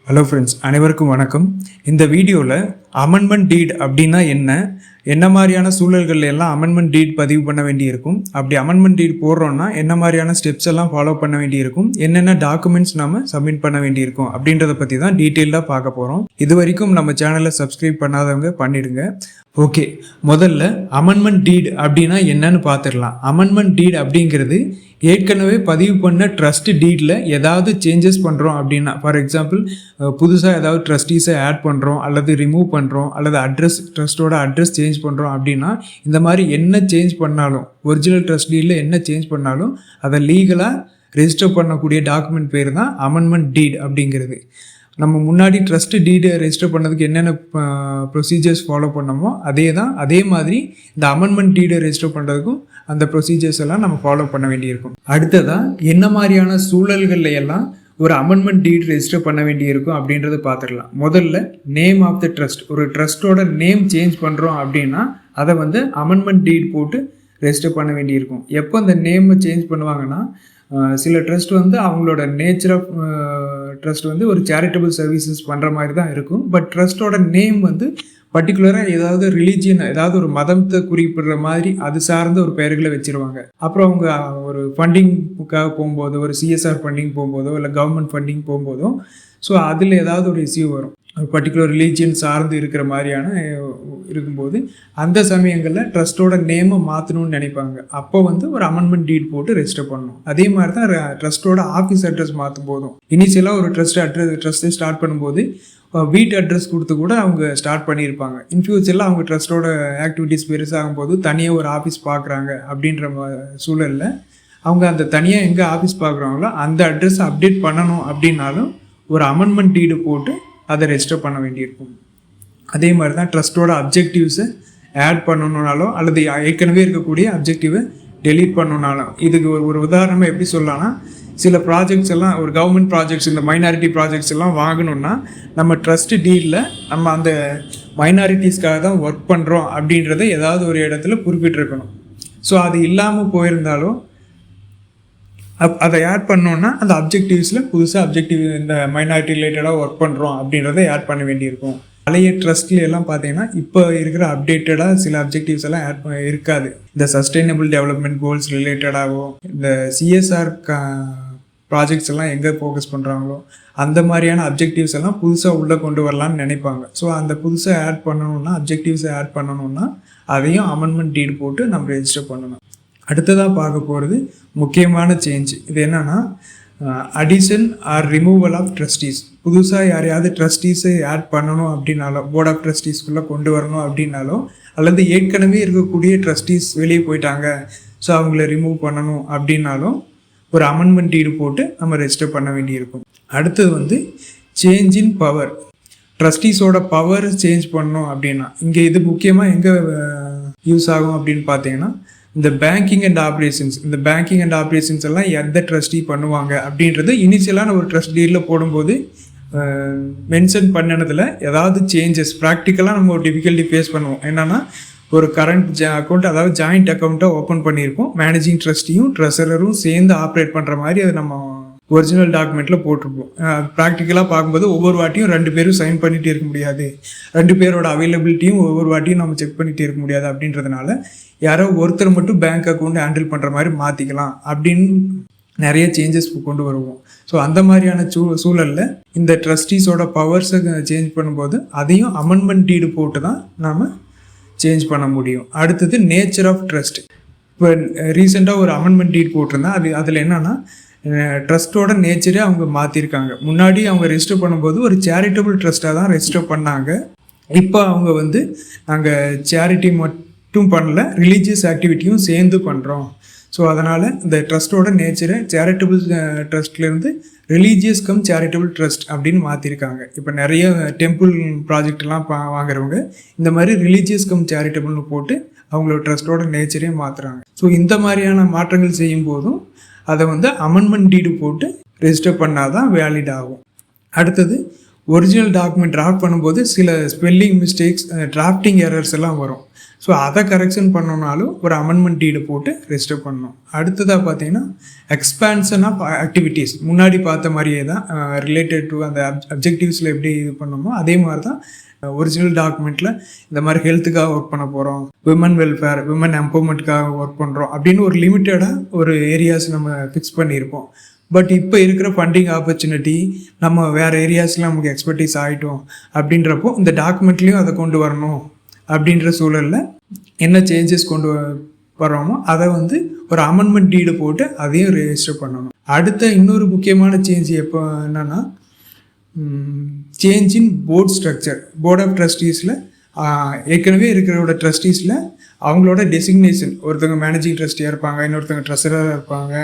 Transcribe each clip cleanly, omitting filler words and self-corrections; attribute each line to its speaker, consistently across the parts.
Speaker 1: Hello friends, அனைவருக்கும் வணக்கம். இந்த வீடியோவில் அமெண்ட்மெண்ட் டீட் அப்படின்னா என்ன மாதிரியான சூழல்கள் எல்லாம் அமெண்ட்மெண்ட் டீட் பதிவு பண்ண வேண்டியிருக்கும், அப்படி அமெண்ட்மெண்ட் டீட் போடுறோன்னா என்ன மாதிரியான ஸ்டெப்ஸ் எல்லாம் ஃபாலோ பண்ண வேண்டியிருக்கும், என்னென்ன டாக்குமெண்ட்ஸ் நம்ம சப்மிட் பண்ண வேண்டியிருக்கும் அப்படின்றத பற்றி தான் டீட்டெயிலாக பார்க்க போகிறோம். இது வரைக்கும் நம்ம சேனலை சப்ஸ்கிரைப் பண்ணாதவங்க பண்ணிடுங்க. ஓகே, முதல்ல அமெண்ட்மெண்ட் டீட் அப்படின்னா என்னன்னு பார்த்துடலாம். அமெண்ட்மெண்ட் டீட் அப்படிங்கிறது ஏற்கனவே பதிவு பண்ண ட்ரஸ்ட் டீடில் ஏதாவது சேஞ்சஸ் பண்ணுறோம் அப்படின்னா, ஃபார் எக்ஸாம்பிள் புதுசாக ஏதாவது ட்ரஸ்டீஸை ஆட் பண்ணுறோம் அல்லது ரிமூவ் பண்ணுறோம் அல்லது ட்ரஸ்ட்டோட அட்ரஸ் சேஞ்ச் பண்ணுறோம் அப்படின்னா, இந்த மாதிரி என்ன சேஞ்ச் பண்ணாலும், ஒரிஜினல் ட்ரஸ்ட் டீடில் என்ன சேஞ்ச் பண்ணாலும் அதை லீகலாக ரெஜிஸ்டர் பண்ணக்கூடிய டாக்குமெண்ட் பேர் தான் அமெண்ட்மெண்ட் டீட் அப்படிங்கிறது. நம்ம முன்னாடி ட்ரஸ்ட் டீடு ரெஜிஸ்டர் பண்ணதுக்கு என்னென்ன ப்ரொசீஜர்ஸ் ஃபாலோ பண்ணமோ அதே மாதிரி இந்த அமெண்ட்மெண்ட் டீடை ரெஜிஸ்டர் பண்ணுறதுக்கும் அந்த ப்ரொசீஜர்ஸ் எல்லாம் நம்ம ஃபாலோ பண்ண வேண்டியிருக்கும். அடுத்ததாக என்ன மாதிரியான சூழல்களில் எல்லாம் ஒரு அமெண்ட்மெண்ட் டீட் ரெஜிஸ்டர் பண்ண வேண்டியிருக்கும் அப்படின்றத பார்த்துடலாம். முதல்ல நேம் ஆஃப் த ட்ரஸ்ட். ஒரு ட்ரஸ்ட்டோட நேம் சேஞ்ச் பண்ணுறோம் அப்படின்னா அதை அமெண்ட்மெண்ட் டீட் போட்டு ரெஜிஸ்டர் பண்ண வேண்டியிருக்கும். எப்போ அந்த நேமை சேஞ்ச் பண்ணுவாங்கன்னா, சில ட்ரஸ்ட் அவங்களோட நேச்சர் ஆஃப் ட்ரஸ்ட் ஒரு சேரிட்டபிள் சர்வீசஸ் பண்ணுற மாதிரி தான் இருக்கும். பட் ட்ரஸ்ட்டோட நேம் பர்டிகுலராக ஏதாவது ரிலீஜியன், ஏதாவது ஒரு மதத்தை குறிப்பிடுற மாதிரி அது சார்ந்த ஒரு பெயர்களை வச்சுருவாங்க. அப்புறம் அவங்க ஒரு ஃபண்டிங்காக போகும்போதோ, ஒரு சிஎஸ்ஆர் ஃபண்டிங் போகும்போதோ இல்லை கவர்மெண்ட் ஃபண்டிங் போகும்போதோ, ஸோ அதில் ஏதாவது ஒரு இஷ்யூ வரும், பர்டிகுலர் ரிலீஜியன் சார்ந்து இருக்கிற மாதிரியான இருக்கும்போது அந்த சமயங்களில் ட்ரஸ்ட்டோட நேமை மாற்றணும்னு நினைப்பாங்க. அப்போ ஒரு அமெண்ட்மெண்ட் டீட் போட்டு ரெஜிஸ்டர் பண்ணணும். அதே மாதிரி தான் ட்ரஸ்ட்டோட ஆஃபீஸ் அட்ரஸ் மாற்றும் போதும், இனிஷியலாக ஒரு ட்ரஸ்ட்டை ஸ்டார்ட் பண்ணும்போது வீட்டு அட்ரஸ் கொடுத்து கூட அவங்க ஸ்டார்ட் பண்ணியிருப்பாங்க. இன்ஃபியூச்சரில் அவங்க ட்ரஸ்ட்டோட ஆக்டிவிட்டீஸ் பெருசாகும் போது தனியாக ஒரு ஆஃபீஸ் பார்க்குறாங்க அப்படின்ற சூழலில் அவங்க அந்த தனியாக எங்கே ஆஃபீஸ் பார்க்குறாங்களோ அந்த அட்ரஸை அப்டேட் பண்ணணும் அப்படின்னாலும் ஒரு அமெண்ட்மெண்ட் டீடு போட்டு அதை ரெஜிஸ்டர் பண்ண வேண்டியிருக்கும். அதே மாதிரி தான் ட்ரஸ்ட்டோட அப்ஜெக்டிவ்ஸை ஆட் பண்ணணுன்னாலும் அல்லது ஏற்கனவே இருக்கக்கூடிய அப்ஜெக்டிவை டெலீட் பண்ணணுன்னாலும், இதுக்கு ஒரு உதாரணமாக எப்படி சொல்லலாம்னா, சில ப்ராஜெக்ட்ஸ் எல்லாம் ஒரு கவர்மெண்ட் ப்ராஜெக்ட்ஸ், இந்த மைனாரிட்டி ப்ராஜெக்ட்ஸ் எல்லாம் வாங்கணும்னா நம்ம ட்ரஸ்ட் டீலில் நம்ம அந்த மைனாரிட்டிஸ்க்காக தான் ஒர்க் பண்ணுறோம் அப்படின்றத ஏதாவது ஒரு இடத்துல குறிப்பிட்டிருக்கணும். ஸோ அது இல்லாமல் போயிருந்தாலும் அதை ஆட் பண்ணோன்னா அந்த அப்ஜெக்டிவ்ஸில் புதுசாக அப்ஜெக்டிவ் இந்த மைனாரிட்டி ரிலேட்டடாக ஒர்க் பண்ணுறோம் அப்படின்றத ஆட் பண்ண வேண்டியிருக்கும். பழைய ட்ரஸ்ட்ல எல்லாம் பார்த்தீங்கன்னா இப்போ இருக்கிற அப்டேட்டடாக சில அப்ஜெக்டிவ்ஸ் எல்லாம் ஆட் இருக்காது. இந்த சஸ்டைனபிள் டெவலப்மெண்ட் கோல்ஸ் ரிலேட்டடாகவோ, இந்த சிஎஸ்ஆர் ப்ராஜெக்ட்ஸ் எல்லாம் எங்கே ஃபோக்கஸ் பண்ணுறாங்களோ அந்த மாதிரியான அப்ஜெக்டிவ்ஸ் எல்லாம் புதுசாக உள்ளே கொண்டு வரலான்னு நினைப்பாங்க. ஸோ அந்த புதுசாக ஆட் பண்ணணுன்னா, அப்ஜெக்டிவ்ஸை ஆட் பண்ணணுன்னா அதையும் அமெண்ட்மெண்ட் டீட் போட்டு நம்ம ரெஜிஸ்டர் பண்ணணும். அடுத்ததாக பார்க்க போகிறது முக்கியமான சேஞ்ச். இது என்னென்னா, addition or removal of trustees. புதுசாக யாரையாவது ட்ரஸ்டீஸை ஆட் பண்ணணும் அப்படின்னாலோ, போர்ட் ஆஃப் ட்ரஸ்டீஸ்குள்ளே கொண்டு வரணும் அப்படின்னாலோ, அல்லது ஏற்கனவே இருக்கக்கூடிய ட்ரஸ்டீஸ் வெளியே போயிட்டாங்க ஸோ அவங்கள ரிமூவ் பண்ணணும் அப்படின்னாலும் ஒரு அமெண்ட்மெண்ட் டீடு போட்டு நம்ம ரெஜிஸ்டர் பண்ண வேண்டியிருக்கும். அடுத்தது சேஞ்ச் இன் பவர். ட்ரஸ்டீஸோட பவர் சேஞ்ச் பண்ணணும் அப்படின்னா இங்கே இது முக்கியமாக எங்கே யூஸ் ஆகும் அப்படின்னு பார்த்தீங்கன்னா, இந்த பேங்கிங் அண்ட் ஆப்ரேஷன்ஸ் எல்லாம் எந்த ட்ரஸ்டி பண்ணுவாங்க அப்படின்றது இனிஷியலான ஒரு ட்ரஸ்ட் டீலில் போடும்போது மென்ஷன் பண்ணினதில் ஏதாவது சேஞ்சஸ் ப்ராக்டிக்கலாக நம்ம ஒரு டிஃபிகல்ட்டி ஃபேஸ் பண்ணுவோம். என்னென்னா, ஒரு கரண்ட் அக்கௌண்ட், அதாவது ஜாயிண்ட் அக்கௌண்ட்டை ஓப்பன் பண்ணியிருப்போம், மேனேஜிங் ட்ரஸ்டியும் ட்ரெஸரரும் சேர்ந்து ஆப்ரேட் பண்ணுற மாதிரி அது நம்ம ஒரிஜினல் டாக்குமெண்ட்டில் போட்டிருப்போம். ப்ராக்டிக்கலாக பார்க்கும்போது ஒவ்வொரு வாட்டியும் 2 பேரும் சைன் பண்ணிகிட்டே இருக்க முடியாது, 2 பேரோட அவைலபிலிட்டியும் ஒவ்வொரு வாட்டியும் நம்ம செக் பண்ணிகிட்டே இருக்க முடியாது. அப்படின்றதுனால யாரோ ஒருத்தர் மட்டும் பேங்க் அக்கௌண்ட் ஹேண்டில் பண்ணுற மாதிரி மாற்றிக்கலாம் அப்படின்னு நிறைய சேஞ்சஸ் கொண்டு வருவோம். ஸோ அந்த மாதிரியான சூழலில் இந்த ட்ரஸ்டீஸோட பவர்ஸை சேஞ்ச் பண்ணும்போது அதையும் அமெண்ட்மெண்ட் டீடு போட்டு தான் நாம் சேஞ்ச் பண்ண முடியும். அடுத்தது நேச்சர் ஆஃப் ட்ரஸ்ட். இப்போ ரீசெண்டாக ஒரு அமெண்ட்மெண்ட் டீட் போட்டிருந்தேன். அதில் என்னென்னா, ட்ரஸ்ட்டோட நேச்சரே அவங்க மாற்றிருக்காங்க. முன்னாடி அவங்க ரெஜிஸ்டர் பண்ணும்போது ஒரு சேரிட்டபிள் ட்ரஸ்ட்டாக தான் ரெஜிஸ்டர் பண்ணாங்க. இப்போ அவங்க நாங்கள் சேரிட்டி மட்டும் பண்ணல, ரிலீஜியஸ் ஆக்டிவிட்டியும் சேர்ந்து பண்ணுறோம். ஸோ அதனால் இந்த ட்ரஸ்ட்டோட நேச்சரை சேரிட்டபிள் ட்ரஸ்ட்லேருந்து ரிலீஜியஸ் கம் சேரிட்டபிள் ட்ரஸ்ட் அப்படின்னு மாற்றிருக்காங்க. இப்போ நிறைய டெம்பிள் ப்ராஜெக்ட்லாம் வாங்குறவங்க இந்த மாதிரி ரிலீஜியஸ் கம் சேரிட்டபிள்னு போட்டு அவங்களோட ட்ரஸ்ட்டோட நேச்சரையும் மாற்றுறாங்க. ஸோ இந்த மாதிரியான மாற்றங்கள் செய்யும் போதும் அதை அமெண்ட்மெண்ட் டீடு போட்டு ரெஜிஸ்டர் பண்ணால் தான் வேலிட் ஆகும். அடுத்தது ஒரிஜினல் டாக்குமெண்ட் டிராஃப்ட் பண்ணும்போது சில ஸ்பெல்லிங் மிஸ்டேக்ஸ், டிராஃப்டிங் எரர்ஸ் எல்லாம் வரும். ஸோ அதை கரெக்ஷன் பண்ணோம்னாலும் ஒரு அமெண்ட்மெண்ட் டீடை போட்டு ரெஜிஸ்டர் பண்ணணும். அடுத்ததாக பார்த்தீங்கன்னா எக்ஸ்பான்ஷன் ஆஃப் ஆக்டிவிட்டீஸ், முன்னாடி பார்த்த மாதிரியே தான் ரிலேட்டட் டு அந்த அப்ஜெக்டிவ்ஸில் எப்படி இது பண்ணோமோ அதே மாதிரி தான் ஒரிஜினல் டாக்குமெண்ட்டில் இந்த மாதிரி ஹெல்த்துக்காக ஒர்க் பண்ண போகிறோம், விமன் வெல்ஃபேர், விமன் எம்பவர்மெண்ட்டுக்காக ஒர்க் பண்ணுறோம் அப்படின்னு ஒரு லிமிட்டடாக ஒரு ஏரியாஸ் நம்ம ஃபிக்ஸ் பண்ணியிருப்போம். பட் இப்போ இருக்கிற ஃபண்டிங் ஆப்பர்ச்சுனிட்டி நம்ம வேறு ஏரியாஸில் நமக்கு எக்ஸ்பர்டீஸ் ஆகிட்டோம் அப்படின்றப்போ இந்த டாக்குமெண்ட்லேயும் அதை கொண்டு வரணும் அப்படின்ற சூழலில் என்ன சேஞ்சஸ் கொண்டு வரோமோ அதை வந்து ஒரு அமெண்ட்மெண்ட் டீடு போட்டு அதையும் ரெஜிஸ்டர் பண்ணணும். அடுத்த இன்னொரு முக்கியமான சேஞ்ச் எப்போ என்னென்னா change in board structure. Board of ட்ரஸ்டீஸில் ஏற்கனவே இருக்கிறோட ட்ரஸ்டீஸில் அவங்களோட டெசிக்னேஷன், ஒருத்தவங்க மேனேஜிங் ட்ரஸ்டியாக இருப்பாங்க, இன்னொருத்தவங்க ட்ரெஸராக இருப்பாங்க,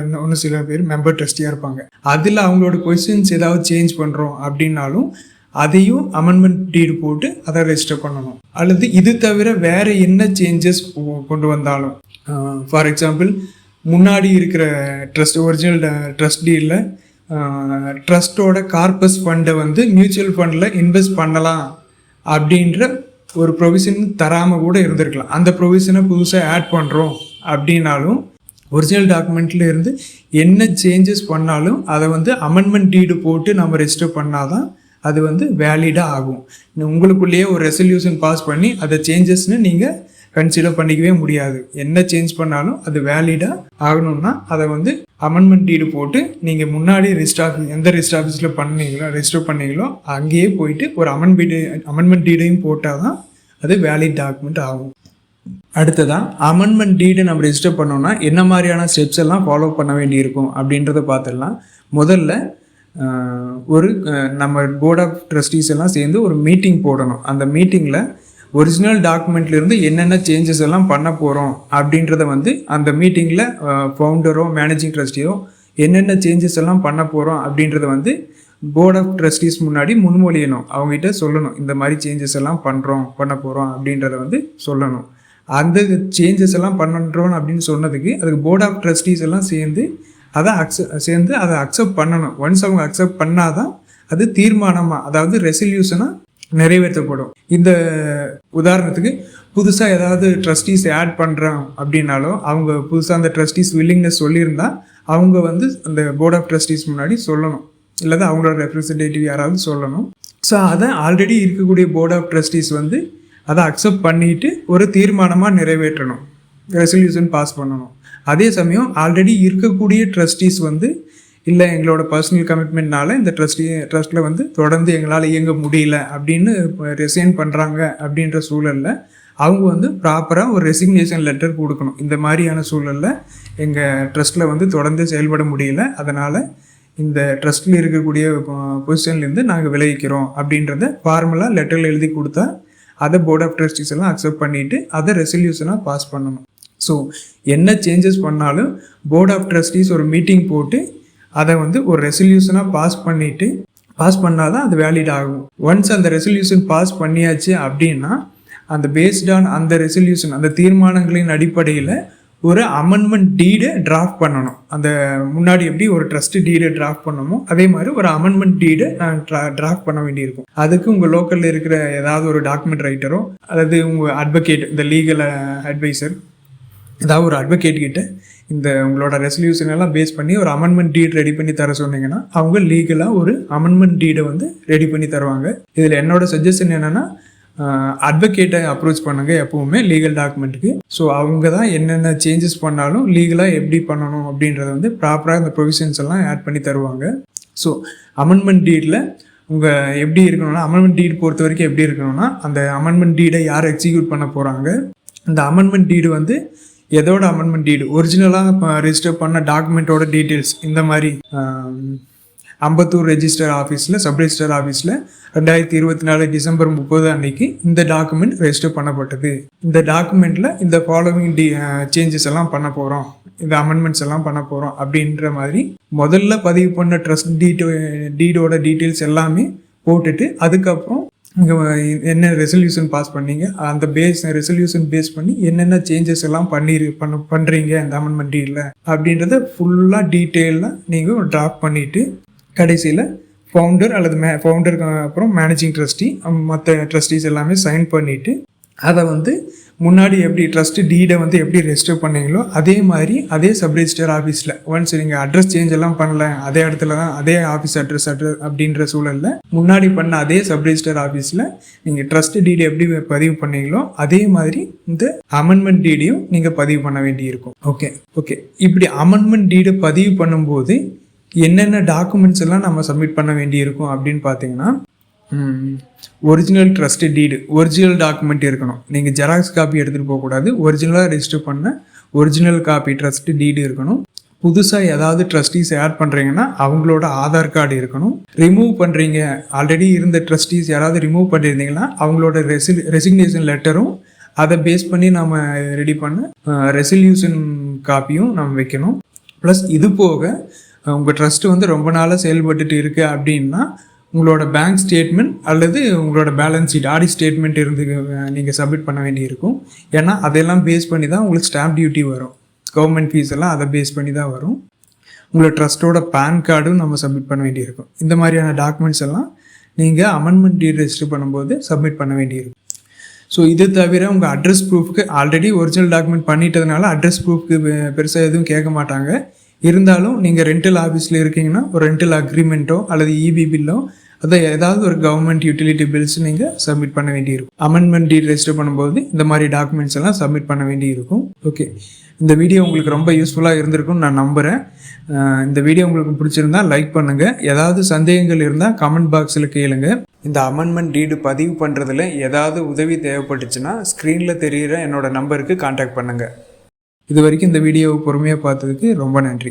Speaker 1: இன்னும் சில பேர் மெம்பர் ட்ரஸ்டியாக இருப்பாங்க. அதில் அவங்களோட பொசிஷன்ஸ் ஏதாவது சேஞ்ச் பண்ணுறோம் அப்படின்னாலும் அதையும் அமெண்ட்மெண்ட் டீடு போட்டு அதை ரெஜிஸ்டர் பண்ணணும். அல்லது இது தவிர வேறு என்ன சேஞ்சஸ் கொண்டு வந்தாலும், ஃபார் எக்ஸாம்பிள் முன்னாடி இருக்கிற ட்ரஸ்ட் ஒரிஜினல் ட்ரஸ்ட் டீடில் ட்ரஸ்ட்டோட கார்பஸ் ஃபண்டை வந்து மியூச்சுவல் ஃபண்டில் இன்வெஸ்ட் பண்ணலாம் அப்படின்ற ஒரு ப்ரொவிஷன் தராமல் கூட இருந்திருக்கலாம். அந்த ப்ரொவிஷனை புதுசாக ஆட் பண்ணுறோம் அப்படின்னாலும் ஒரிஜினல் டாக்குமெண்ட்டில் இருந்து என்ன சேஞ்சஸ் பண்ணாலும் அதை வந்து அமெண்ட்மெண்ட் டீடு போட்டு நம்ம ரெஜிஸ்டர் பண்ணால் தான் அது வந்து வேலிடாக ஆகும். உங்களுக்குள்ளேயே ஒரு ரெசல்யூஷன் பாஸ் பண்ணி அதை சேஞ்சஸ்ன்னு நீங்கள் கன்சிடர் பண்ணிக்கவே முடியாது. என்ன சேஞ்ச் பண்ணாலும் அது வேலிடாக ஆகணும்னா அதை வந்து அமெண்ட்மெண்ட் டீடு போட்டு நீங்கள் முன்னாடி எந்த ரெஜிஸ்டர் ஆஃபீஸில் ரெஜிஸ்டர் பண்ணீங்களோ அங்கேயே போயிட்டு ஒரு அமெண்ட்மெண்ட் டீடையும் போட்டால் தான் அது வேலிட் டாக்குமெண்ட் ஆகும். அடுத்ததான் அமெண்ட்மெண்ட் டீடை நம்ம ரெஜிஸ்டர் பண்ணோம்னா என்ன மாதிரியான ஸ்டெப்ஸ் எல்லாம் ஃபாலோ பண்ண வேண்டியிருக்கும் அப்படின்றத பார்த்துடலாம். முதல்ல ஒரு நம்ம போர்ட் ஆஃப் ட்ரஸ்டீஸ் எல்லாம் சேர்ந்து ஒரு மீட்டிங் போடணும். அந்த மீட்டிங்கில் ஒரிஜினல் டாக்குமெண்ட்லேருந்து என்னென்ன சேஞ்சஸ் எல்லாம் பண்ண போகிறோம் அப்படின்றத வந்து அந்த மீட்டிங்கில் ஃபவுண்டரோ மேனேஜிங் ட்ரஸ்டியோ என்னென்ன சேஞ்சஸ் எல்லாம் பண்ண போகிறோம் அப்படின்றத வந்து போர்ட் ஆஃப் ட்ரஸ்டீஸ் முன்னாடி முன்மொழியணும். அவங்ககிட்ட சொல்லணும் இந்த மாதிரி சேஞ்சஸ் எல்லாம் பண்ண போகிறோம் அப்படின்றத வந்து சொல்லணும். அந்த சேஞ்சஸ் எல்லாம் பண்ணுறோம் அப்படின்னு சொன்னதுக்கு அதுக்கு போர்ட் ஆஃப் ட்ரஸ்டீஸ் எல்லாம் சேர்ந்து அதை அக்செப்ட் பண்ணணும். ஒன்ஸ் அவங்க அக்செப்ட் பண்ணாதான் அது தீர்மானமாக, அதாவது ரெசல்யூஷனாக நிறைவேற்றப்படும். இந்த உதாரணத்துக்கு புதுசாக ஏதாவது ட்ரஸ்டீஸ் ஆட் பண்ணுறோம் அப்படின்னாலும் அவங்க புதுசாக அந்த ட்ரஸ்டீஸ் வில்லிங்னஸ் சொல்லியிருந்தால் அவங்க வந்து அந்த போர்ட் ஆஃப் ட்ரஸ்டீஸ் முன்னாடி சொல்லணும், இல்லாத அவங்களோட ரெப்ரசன்டேட்டிவ் யாராவது சொல்லணும். ஸோ அதை ஆல்ரெடி இருக்கக்கூடிய போர்ட் ஆஃப் ட்ரஸ்டீஸ் வந்து அதை அக்செப்ட் பண்ணிட்டு ஒரு தீர்மானமாக நிறைவேற்றணும், ரெசல்யூஷன் பாஸ் பண்ணணும். அதே சமயம் ஆல்ரெடி இருக்கக்கூடிய ட்ரஸ்டீஸ் வந்து இல்லை எங்களோட பர்சனல் கமிட்மெண்ட்னால இந்த ட்ரஸ்ட்டில் வந்து தொடர்ந்து எங்களால் இயங்க முடியல அப்படின்னு ரிசைன் பண்ணுறாங்க அப்படின்ற சூழலில் அவங்க வந்து ப்ராப்பராக ஒரு ரெசிக்னேஷன் லெட்டர் கொடுக்கணும். இந்த மாதிரியான சூழலில் எங்கள் ட்ரஸ்ட்டில் வந்து தொடர்ந்து செயல்பட முடியல, அதனால் இந்த ட்ரஸ்ட்டில் இருக்கக்கூடிய பொசிஷன்லேருந்து நாங்கள் விலகிக்கிறோம் அப்படின்றத ஃபார்மலாக லெட்டரில் எழுதி கொடுத்தா அதை போர்ட் ஆஃப் ட்ரஸ்டீஸ் எல்லாம் அக்செப்ட் பண்ணிவிட்டு அதை ரெசல்யூஷனாக பாஸ் பண்ணணும். ஸோ என்ன சேஞ்சஸ் பண்ணாலும் போர்ட் ஆஃப் ட்ரஸ்டீஸ் ஒரு மீட்டிங் போட்டு அதை வந்து ஒரு ரெசல்யூஷனாக பாஸ் பண்ணால் தான் அது வேலிட் ஆகும். ஒன்ஸ் அந்த ரெசல்யூஷன் பாஸ் பண்ணியாச்சு அப்படின்னா அந்த பேஸ்ட் ஆன் அந்த ரெசல்யூஷன், அந்த தீர்மானங்களின் அடிப்படையில் ஒரு அமெண்ட்மெண்ட் டீடை டிராஃப்ட் பண்ணணும். அந்த முன்னாடி எப்படி ஒரு ட்ரஸ்ட் டீடை டிராஃப்ட் பண்ணணுமோ அதே மாதிரி ஒரு அமெண்ட்மெண்ட் டீடை டிராஃப்ட் பண்ண வேண்டியிருக்கும். அதுக்கு உங்கள் லோக்கலில் இருக்கிற ஏதாவது ஒரு டாக்குமெண்ட் ரைட்டரோ அல்லது உங்கள் அட்வொகேட், இந்த லீகல் அட்வைசர், ஏதாவது ஒரு அட்வொகேட் கிட்ட இந்த உங்களோட ரெசல்யூஷன் எல்லாம் பேஸ் பண்ணி ஒரு அமெண்ட்மெண்ட் டீட் ரெடி பண்ணி தர சொன்னீங்கன்னா அவங்க லீகலாக ஒரு அமெண்ட்மெண்ட் டீடை வந்து ரெடி பண்ணி தருவாங்க. இதில் என்னோட சஜஷன் என்னென்னா அட்வொகேட்டை அப்ரோச் பண்ணுங்க எப்பவுமே லீகல் டாக்குமெண்ட்டுக்கு. ஸோ அவங்க தான் என்னென்ன சேஞ்சஸ் பண்ணாலும் லீகலாக எப்படி பண்ணணும் அப்படின்றத வந்து ப்ராப்பராக இந்த ப்ரொவிஷன்ஸ் எல்லாம் ஆட் பண்ணி தருவாங்க. ஸோ அமெண்ட்மெண்ட் டீடில் உங்கள் எப்படி இருக்கணும்னா, அமெண்ட்மெண்ட் டீட் பொறுத்த வரைக்கும் எப்படி இருக்கணும்னா அந்த அமெண்ட்மெண்ட் டீடை யார் எக்ஸிக்யூட் பண்ண போகிறாங்க, இந்த அமெண்ட்மெண்ட் டீடு வந்து எதோட அமெண்ட்மெண்ட் டீடு ஒரிஜினலாக ரெஜிஸ்டர் பண்ண டாக்குமெண்ட்டோட டீட்டெயில்ஸ் இந்த மாதிரி அம்பத்தூர் ரெஜிஸ்டர் ஆஃபீஸில் சப்-ரெஜிஸ்ட்ரார் ஆஃபீஸில் 2024 டிசம்பர் 30 அன்னைக்கு இந்த டாக்குமெண்ட் ரெஜிஸ்டர் பண்ணப்பட்டது. இந்த டாக்குமெண்ட்டில் இந்த ஃபாலோவிங் சேஞ்சஸ் எல்லாம் பண்ண போகிறோம், இந்த அமெண்ட்மெண்ட்ஸ் எல்லாம் பண்ண போகிறோம் அப்படின்ற மாதிரி முதல்ல பதிவு பண்ண ட்ரஸ்ட் டீடோட டீட்டெயில்ஸ் எல்லாமே போட்டுட்டு அதுக்கப்புறம் என்ன ரெசல்யூஷன் பாஸ் பண்ணீங்க அந்த ரெசல்யூஷன் பேஸ் பண்ணி என்னென்ன சேஞ்சஸ் எல்லாம் பண்ணுறீங்க அந்த அமெண்ட்மெண்ட் டீடில் அப்படின்றத ஃபுல்லாக டீட்டெயிலாக நீங்கள் டிராஃப்ட் பண்ணிவிட்டு கடைசியில் ஃபவுண்டர் அல்லது ஃபவுண்டருக்கு அப்புறம் மேனேஜிங் ட்ரஸ்டி மற்ற ட்ரஸ்டீஸ் எல்லாமே சைன் பண்ணிவிட்டு அதை வந்து முன்னாடி எப்படி ட்ரஸ்ட்டு டீடை வந்து எப்படி ரெஜிஸ்டர் பண்ணீங்களோ அதே மாதிரி அதே சப்ரிஜிஸ்டர் ஆஃபீஸில் ஒன்ஸ் நீங்கள் அட்ரஸ் சேஞ்ச் எல்லாம் பண்ணல, அதே இடத்துல தான் அதே ஆஃபீஸ் அட்ரஸ் அப்படின்ற சூழலில் முன்னாடி பண்ண அதே சப்ரிஜிஸ்டர் ஆஃபீஸில் நீங்கள் ட்ரஸ்ட்டு டீடை எப்படி பதிவு பண்ணீங்களோ அதே மாதிரி இந்த அமெண்ட்மெண்ட் டீடையும் நீங்கள் பதிவு பண்ண வேண்டியிருக்கும். ஓகே இப்படி அமெண்ட்மெண்ட் டீடை பதிவு பண்ணும்போது என்னென்ன டாக்குமெண்ட்ஸ் எல்லாம் நம்ம சப்மிட் பண்ண வேண்டியிருக்கும் அப்படின்னு பார்த்தீங்கன்னா, original trust deed original document இருக்கணும். நீங்கள் ஜெராக்ஸ் காப்பி எடுத்துகிட்டு போகக்கூடாது. ஒரிஜினலாக ரெஜிஸ்டர் பண்ண ஒரிஜினல் காப்பி ட்ரஸ்ட் டீடு இருக்கணும். புதுசாக ஏதாவது ட்ரஸ்டீஸ் ஆட் பண்ணுறீங்கன்னா அவங்களோட ஆதார் கார்டு இருக்கணும். ரிமூவ் பண்ணுறீங்க, ஆல்ரெடி இருந்த ட்ரஸ்டீஸ் யாராவது ரிமூவ் பண்ணியிருந்தீங்கன்னா அவங்களோட ரெசிக்னேஷன் லெட்டரும் அதை பேஸ் பண்ணி நம்ம ரெடி பண்ண ரெசல்யூஷன் காப்பியும் நம்ம வைக்கணும். ப்ளஸ் இது போக உங்கள் ட்ரஸ்ட்டு வந்து ரொம்ப நாளாக செயல்பட்டுட்டு இருக்கு அப்படின்னா உங்களோட பேங்க் ஸ்டேட்மெண்ட் அல்லது உங்களோட பேலன்ஸ் ஷீட் ஆடிட் ஸ்டேட்மெண்ட் இருந்து நீங்கள் சப்மிட் பண்ண வேண்டியிருக்கும். ஏன்னா அதெல்லாம் பேஸ் பண்ணி தான் உங்களுக்கு ஸ்டாம்ப் டியூட்டி வரும். கவர்மெண்ட் ஃபீஸ் எல்லாம் அதை பேஸ் பண்ணி தான் வரும். உங்களோட ட்ரஸ்ட்டோட பேன் கார்டும் நம்ம சப்மிட் பண்ண வேண்டியிருக்கும். இந்த மாதிரியான டாக்குமெண்ட்ஸ் எல்லாம் நீங்கள் அமெண்ட்மெண்ட் டீட் ரெஜிஸ்டர் பண்ணும்போது சப்மிட் பண்ண வேண்டியிருக்கும். ஸோ இது தவிர உங்கள் அட்ரஸ் ப்ரூஃப்க்கு ஆல்ரெடி ஒரிஜினல் டாக்குமெண்ட் பண்ணிட்டதுனால அட்ரஸ் ப்ரூஃப்க்கு பெருசாக எதுவும் கேட்க மாட்டாங்க. இருந்தாலும் நீங்கள் ரெண்டல் ஆஃபீஸில் இருக்கீங்கன்னா ஒரு ரெண்டல் அக்ரிமெண்ட்டோ அல்லது இபி பில்லோ அதை ஏதாவது ஒரு கவர்மெண்ட் யூட்டிலிட்டி பில்ஸ் நீங்கள் சப்மிட் பண்ண வேண்டியிருக்கும். அமெண்ட்மெண்ட் டீட் ரெஜிஸ்டர் பண்ணும்போது இந்த மாதிரி டாக்குமெண்ட்ஸ் எல்லாம் சப்மிட் பண்ண வேண்டியிருக்கும். ஓகே, இந்த வீடியோ உங்களுக்கு ரொம்ப யூஸ்ஃபுல்லாக இருந்திருக்கும்னு நான் நம்புகிறேன். இந்த வீடியோ உங்களுக்கு பிடிச்சிருந்தா லைக் பண்ணுங்கள். ஏதாவது சந்தேகங்கள் இருந்தால் கமெண்ட் பாக்ஸில் கேளுங்க. இந்த அமெண்ட்மெண்ட் டீடு பதிவு பண்ணுறதுல ஏதாவது உதவி தேவைப்பட்டுச்சுன்னா ஸ்க்ரீனில் தெரிகிற என்னோட நம்பருக்கு கான்டாக்ட் பண்ணுங்கள். இது வரைக்கும் இந்த வீடியோவை பொறுமையாக பார்த்ததுக்கு ரொம்ப நன்றி.